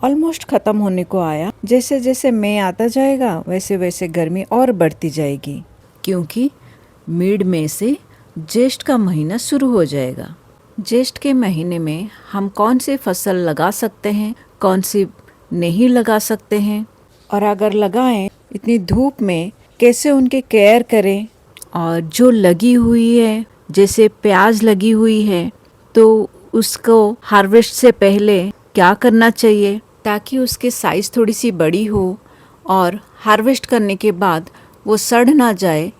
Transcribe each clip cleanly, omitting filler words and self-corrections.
Almost ख़त्म होने को आया। जैसे जैसे मई आता जाएगा वैसे वैसे गर्मी और बढ़ती जाएगी, क्योंकि मिड मई से ज्येष्ठ का महीना शुरू हो जाएगा। ज्येष्ठ के महीने में हम कौन सी फसल लगा सकते हैं, कौन सी नहीं लगा सकते हैं, और अगर लगाएं इतनी धूप में कैसे उनके केयर करें, और जो लगी हुई है जैसे प्याज लगी हुई है तो उसको हार्वेस्ट से पहले क्या करना चाहिए ताकि उसके साइज़ थोड़ी सी बड़ी हो और हार्वेस्ट करने के बाद वो सड़ ना जाए,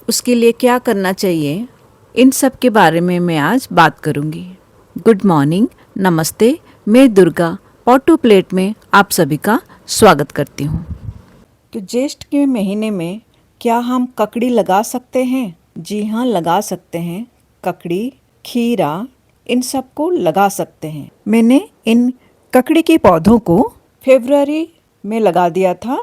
उसके लिए क्या करना चाहिए, इन सब के बारे में मैं आज बात करूँगी। गुड मॉर्निंग, नमस्ते, मैं दुर्गा पॉट प्लेट में आप सभी का स्वागत करती हूँ। तो ज्येष्ठ के महीने में क्या हम ककड़ी लगा सकते हैं? जी हाँ, लगा सकते हैं। ककड़ी, खीरा, इन सब को लगा सकते हैं। मैंने इन ककड़ी के पौधों को फरवरी में लगा दिया था,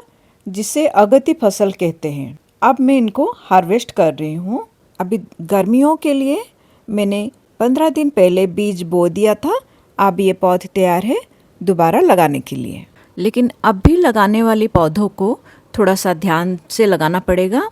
जिसे अगति फसल कहते हैं। अब मैं इनको हार्वेस्ट कर रही हूँ। अभी गर्मियों के लिए मैंने 15 दिन पहले बीज बो दिया था। अब ये पौधे तैयार है दोबारा लगाने के लिए। लेकिन अब भी लगाने वाले पौधों को थोड़ा सा ध्यान से लगाना पड़ेगा।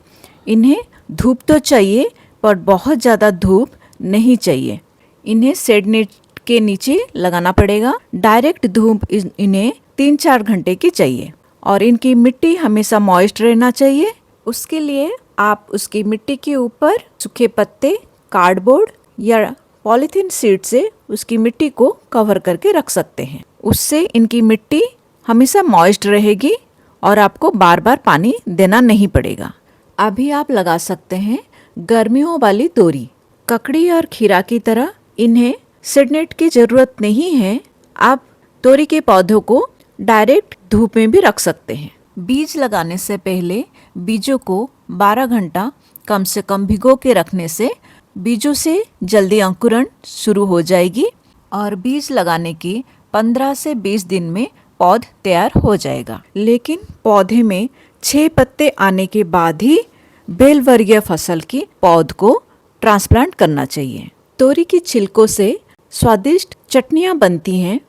इन्हें धूप तो चाहिए पर बहुत ज़्यादा धूप नहीं चाहिए। इन्हें शेड नेट के नीचे लगाना पड़ेगा। डायरेक्ट धूप इन्हें 3-4 घंटे की चाहिए और इनकी मिट्टी हमेशा मॉइस्ट रहना चाहिए। उसके लिए आप उसकी मिट्टी के ऊपर सूखे पत्ते, कार्डबोर्ड या पॉलीथीन शीट से उसकी मिट्टी को कवर करके रख सकते हैं। उससे इनकी मिट्टी हमेशा मॉइस्ट रहेगी और आपको बार बार पानी देना नहीं पड़ेगा। अभी आप लगा सकते हैं गर्मियों वाली तोरी। ककड़ी और खीरा की तरह इन्हें सीडनेट की ज़रूरत नहीं है। आप तोरी के पौधों को डायरेक्ट धूप में भी रख सकते हैं। बीज लगाने से पहले बीजों को 12 घंटा कम से कम भिगो के रखने से बीजों से जल्दी अंकुरण शुरू हो जाएगी और बीज लगाने के 15 से 20 दिन में पौध तैयार हो जाएगा। लेकिन पौधे में 6 पत्ते आने के बाद ही बेल वर्गीय फसल की पौध को ट्रांसप्लांट करना चाहिए। तोरी की छिलकों से स्वादिष्ट चटनियाँ बनती हैं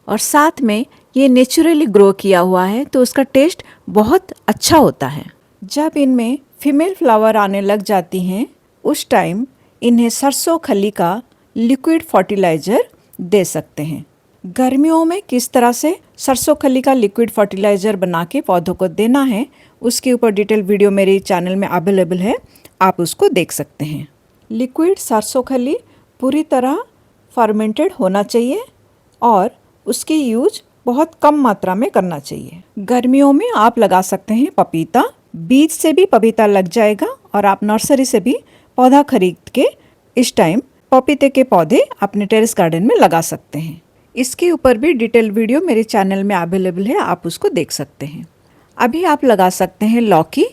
और साथ में ये नेचुरली ग्रो किया हुआ है तो उसका टेस्ट बहुत अच्छा होता है। जब इनमें फीमेल फ्लावर आने लग जाती हैं उस टाइम इन्हें सरसों खली का लिक्विड फर्टिलाइज़र दे सकते हैं। गर्मियों में किस तरह से सरसों खली का लिक्विड फर्टिलाइज़र बना के पौधों को देना है उसके ऊपर डिटेल वीडियो मेरे चैनल में अवेलेबल है, आप उसको देख सकते हैं। लिक्विड सरसों खली पूरी तरह फर्मेंटेड होना चाहिए और उसकी यूज बहुत कम मात्रा में करना चाहिए। गर्मियों में आप लगा सकते हैं पपीता। बीज से भी पपीता लग जाएगा और आप नर्सरी से भी पौधा खरीद के इस टाइम पपीते के पौधे अपने टेरेस गार्डन में लगा सकते हैं। इसके ऊपर भी डिटेल वीडियो मेरे चैनल में अवेलेबल है, आप उसको देख सकते हैं। अभी आप लगा सकते हैं लौकी।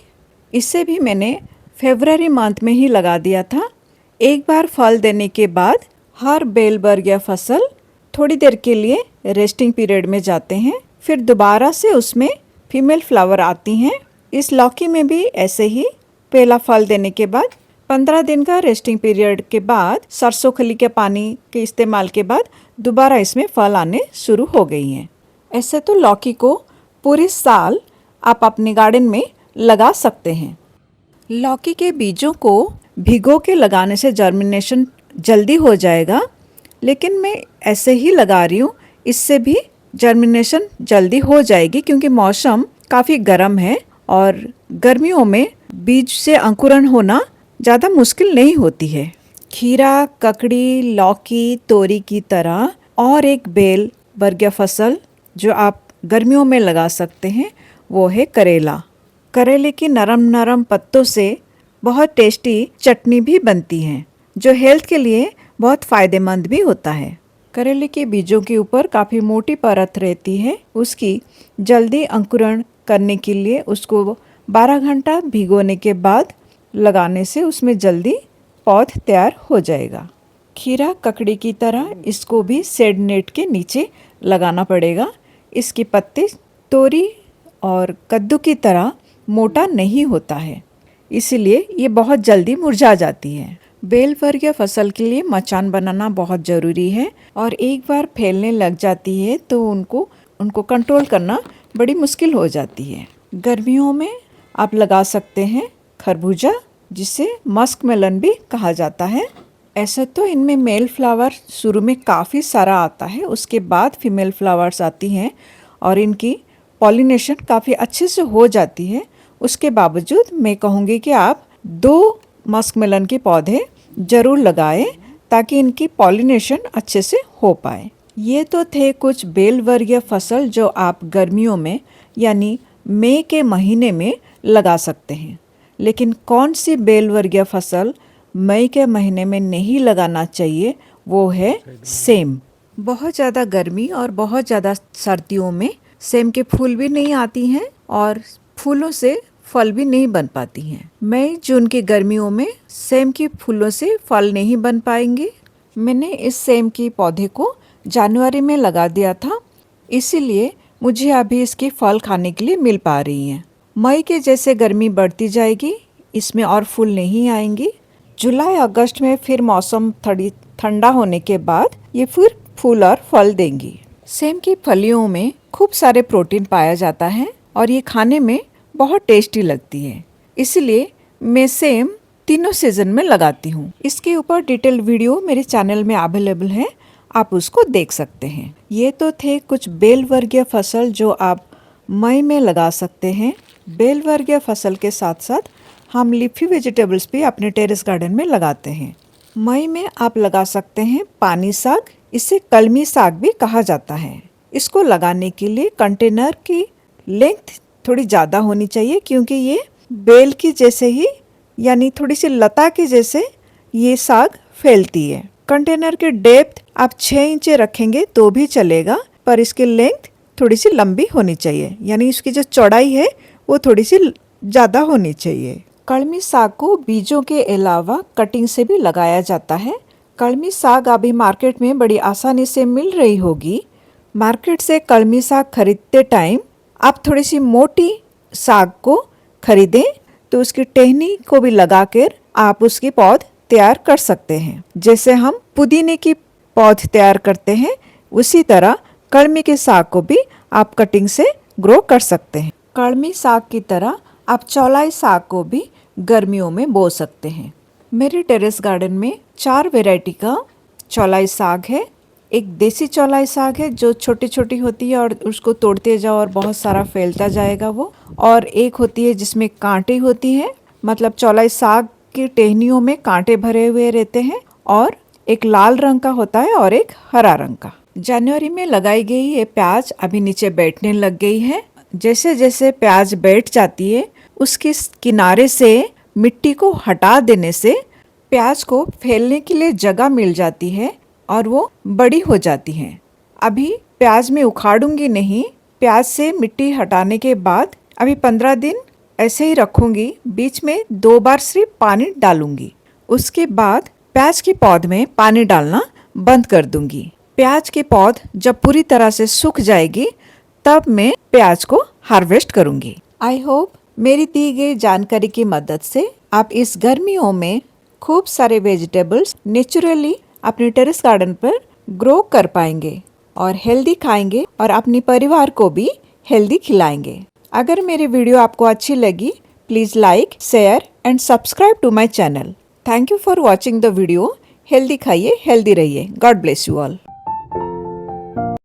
इससे भी मैंने फरवरी मंथ में ही लगा दिया था। एक बार फल देने के बाद हर बेल वर्गीय फसल थोड़ी देर के लिए रेस्टिंग पीरियड में जाते हैं, फिर दोबारा से उसमें फीमेल फ्लावर आती हैं। इस लौकी में भी ऐसे ही पहला फल देने के बाद 15 दिन का रेस्टिंग पीरियड के बाद सरसों खली के पानी के इस्तेमाल के बाद दोबारा इसमें फल आने शुरू हो गई हैं। ऐसे तो लौकी को पूरे साल आप अपने गार्डन में लगा सकते हैं। लौकी के बीजों को भिगो के लगाने से जर्मिनेशन जल्दी हो जाएगा, लेकिन मैं ऐसे ही लगा रही हूँ, इससे भी जर्मिनेशन जल्दी हो जाएगी क्योंकि मौसम काफ़ी गर्म है और गर्मियों में बीज से अंकुरण होना ज़्यादा मुश्किल नहीं होती है। खीरा, ककड़ी, लौकी, तोरी की तरह और एक बेल वर्गीय फसल जो आप गर्मियों में लगा सकते हैं वो है करेला। करेले की नरम नरम पत्तों से बहुत टेस्टी चटनी भी बनती है जो हेल्थ के लिए बहुत फ़ायदेमंद भी होता है। करेले के बीजों के ऊपर काफ़ी मोटी परत रहती है। उसकी जल्दी अंकुरण करने के लिए उसको 12 घंटा भिगोने के बाद लगाने से उसमें जल्दी पौध तैयार हो जाएगा। खीरा, ककड़ी की तरह इसको भी शेड नेट के नीचे लगाना पड़ेगा। इसके पत्ते तोरी और कद्दू की तरह मोटा नहीं होता है, इसलिए ये बहुत जल्दी मुरझा जाती है। बेल वर्गीय फसल के लिए मचान बनाना बहुत ज़रूरी है और एक बार फैलने लग जाती है तो उनको उनको कंट्रोल करना बड़ी मुश्किल हो जाती है। गर्मियों में आप लगा सकते हैं खरबूजा, जिसे मस्क मेलन भी कहा जाता है। ऐसे तो इनमें मेल फ्लावर शुरू में काफ़ी सारा आता है, उसके बाद फीमेल फ्लावर्स आती हैं और इनकी पॉलिनेशन काफ़ी अच्छे से हो जाती है। उसके बावजूद मैं कहूँगी कि आप 2 मस्क मेलन के पौधे ज़रूर लगाएं ताकि इनकी पॉलिनेशन अच्छे से हो पाए। ये तो थे कुछ बेल वर्गीय फसल जो आप गर्मियों में यानी मई के महीने में लगा सकते हैं। लेकिन कौन सी बेल वर्गीय फसल मई के महीने में नहीं लगाना चाहिए, वो है सेम। बहुत ज़्यादा गर्मी और बहुत ज़्यादा सर्दियों में सेम के फूल भी नहीं आती हैं और फूलों से फल भी नहीं बन पाती हैं। मई जून की गर्मियों में सेम के फूलों से फल नहीं बन पाएंगे। मैंने इस सेम की पौधे को जनवरी में लगा दिया था, इसीलिए मुझे अभी इसके फल खाने के लिए मिल पा रही हैं। मई के जैसे गर्मी बढ़ती जाएगी, इसमें और फूल नहीं आएंगी। जुलाई अगस्त में फिर मौसम थोड़ी ठंडा होने के बाद ये फिर फूल और फल देंगी। सेम की फलियों में खूब सारे प्रोटीन पाया जाता है और ये खाने में बहुत टेस्टी लगती है, इसलिए मैं सेम तीनों सीजन में लगाती हूँ। इसके ऊपर डिटेल वीडियो मेरे चैनल में अवेलेबल है, आप उसको देख सकते हैं। ये तो थे कुछ बेल वर्गीय फसल जो आप मई में लगा सकते हैं। बेल वर्गीय फसल के साथ साथ हम लीफी वेजिटेबल्स भी अपने टेरेस गार्डन में लगाते हैं। मई में आप लगा सकते हैं पानी साग, इसे कलमी साग भी कहा जाता है। इसको लगाने के लिए कंटेनर की लेंथ थोड़ी ज़्यादा होनी चाहिए, क्योंकि ये बेल की जैसे ही यानी थोड़ी सी लता के जैसे ये साग फैलती है। कंटेनर के डेप्थ आप 6 इंच रखेंगे तो भी चलेगा, पर इसकी लेंथ थोड़ी सी लंबी होनी चाहिए, यानी इसकी जो चौड़ाई है वो थोड़ी सी ज़्यादा होनी चाहिए। कलमी साग को बीजों के अलावा कटिंग से भी लगाया जाता है। कलमी साग अभी मार्केट में बड़ी आसानी से मिल रही होगी। मार्केट से कलमी साग खरीदते टाइम आप थोड़ी सी मोटी साग को खरीदें तो उसकी टहनी को भी लगाकर आप उसकी पौध तैयार कर सकते हैं। जैसे हम पुदीने की पौध तैयार करते हैं, उसी तरह कलमी के साग को भी आप कटिंग से ग्रो कर सकते हैं। कलमी साग की तरह आप चौलाई साग को भी गर्मियों में बो सकते हैं। मेरे टेरेस गार्डन में 4 वैरायटी का चौलाई साग है। एक देसी चौलाई साग है जो छोटी छोटी होती है और उसको तोड़ते जाओ और बहुत सारा फैलता जाएगा वो, और एक होती है जिसमें कांटे होती है, मतलब चौलाई साग की टहनियों में कांटे भरे हुए रहते हैं, और एक लाल रंग का होता है और एक हरा रंग का। जनवरी में लगाई गई ये प्याज अभी नीचे बैठने लग गई है। जैसे जैसे प्याज बैठ जाती है उसके किनारे से मिट्टी को हटा देने से प्याज को फैलने के लिए जगह मिल जाती है और वो बड़ी हो जाती हैं। अभी प्याज में उखाड़ूंगी नहीं, प्याज से मिट्टी हटाने के बाद अभी 15 दिन ऐसे ही रखूंगी, बीच में 2 बार सिर्फ पानी डालूंगी। उसके बाद प्याज की पौध में पानी डालना बंद कर दूंगी। प्याज की पौध जब पूरी तरह से सूख जाएगी तब मैं प्याज को हार्वेस्ट करूंगी। आई होप मेरी दी गई जानकारी की मदद से आप इस गर्मियों में खूब सारे वेजिटेबल्स नेचुरली अपने टेरेस गार्डन पर ग्रो कर पाएंगे और हेल्दी खाएंगे और अपने परिवार को भी हेल्दी खिलाएंगे। अगर मेरी वीडियो आपको अच्छी लगी, please like, share and subscribe to my channel. Thank you for watching the video. Healthy खाइए, हेल्दी रहिए। God bless you all.